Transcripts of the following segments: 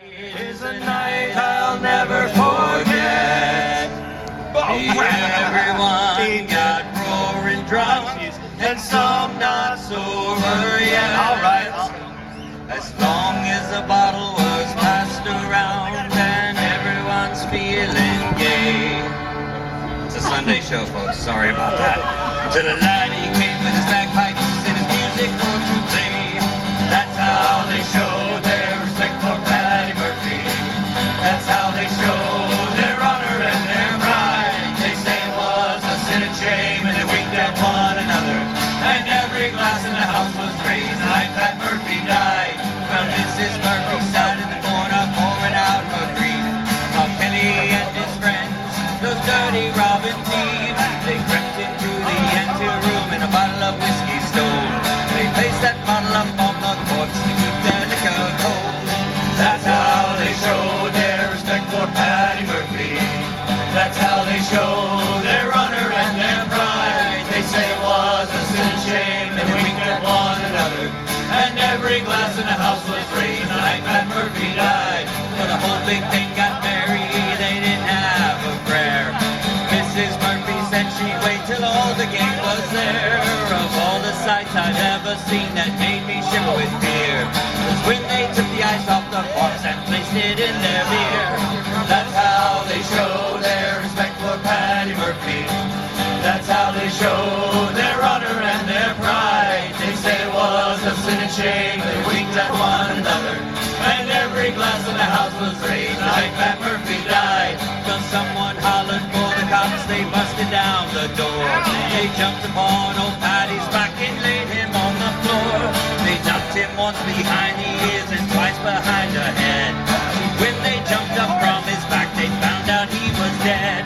It is a night I'll never forget. Everyone got roaring drunk, and some not sober yet. All right. As long as the bottle was passed around, and everyone's feeling gay. It's a Sunday show, folks. Sorry about that. Till the laddie came with his bagpipes and his music for to play. That's how they show their respect for Paddy Murphy. That's how they show their honor and their pride. They say it was a sin and shame, and they winked at one another. And every glass in the house was raised. The night Pat Murphy died. Well, Mrs. Murphy sat in the corner pouring out her grief. While Kenny and his friends, those dirty robbing thieves, they crept into the anteroom and a bottle of whiskey stole. They placed that bottle up on the corpse to keep their liquor cold. That's how they show their respect for Paddy Murphy. That's how they show their honor and their pride. They say it was a sin and shame, and they winked at one another. And every glass in the house was raised the night Pat Murphy died. But the whole big thing got merry, they didn't have a prayer. Mrs. Murphy said she'd wait till all the game was there. Of all the sights I've ever seen that made me shiver with fear was when they took the ice off the corpse and placed it in their beer. That's how they show their respect for Paddy Murphy. That's how they show their honor and their pride. They say it was a sin and shame, they winked at one another. And every glass in the house was raised the night Pat Murphy died. Till someone hollered for the cops, they busted down the door. They jumped upon old Paddy's back and laid him on the floor. They knocked him once behind the ears and twice behind the head. When they jumped up from his back, they found out he was dead.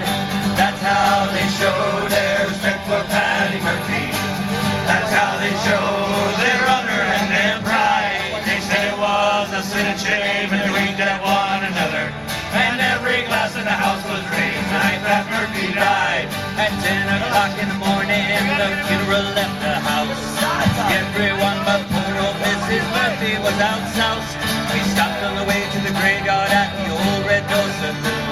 That's how they show their respect for Paddy Murphy. That's how they show their honor and their pride. They say it was a sin and shame, and they winked at one another. And every glass in the house was raised the night Pat Murphy died. At 10 o'clock in the morning, the funeral left the house. Everyone but poor old Mrs. Murphy was out south. We stopped on the way to the graveyard at the old Red Door Saloon.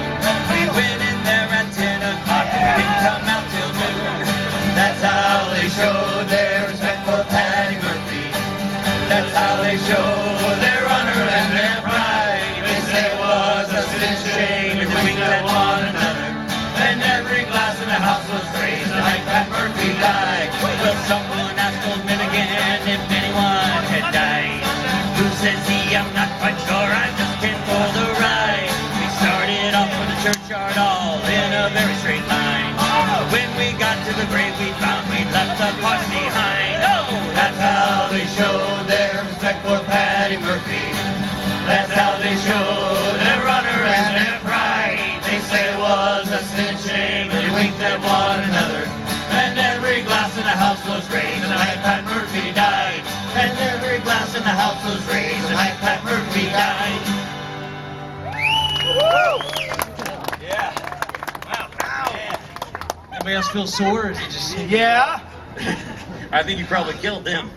We went in there at 10 o'clock and we didn't come out till noon. That's how they show their respect for Paddy Murphy. That's how they show their honor and their pride. They say it was a sin and shame, and they winked at one another. And every glass in the house was raised the night Pat Murphy died. Well, someone asked old Milligan if anyone had died. Who says he? I'm not quite sure, I just can't for the ride. We started off from the churchyard all in a very straight line. When we got to the grave, we found we'd left the parts behind. Oh, that's how they show their respect for Paddy Murphy. That's how they show their honor and their pride. They say it was a sin and shame, and they winked at one another. And every glass in the house was raised the night Pat Murphy died. And every glass in the house was raised the night Pat Murphy died. Yeah. Wow. Yeah. Anybody else feel sore? Or is it just... Yeah. I think you probably killed him.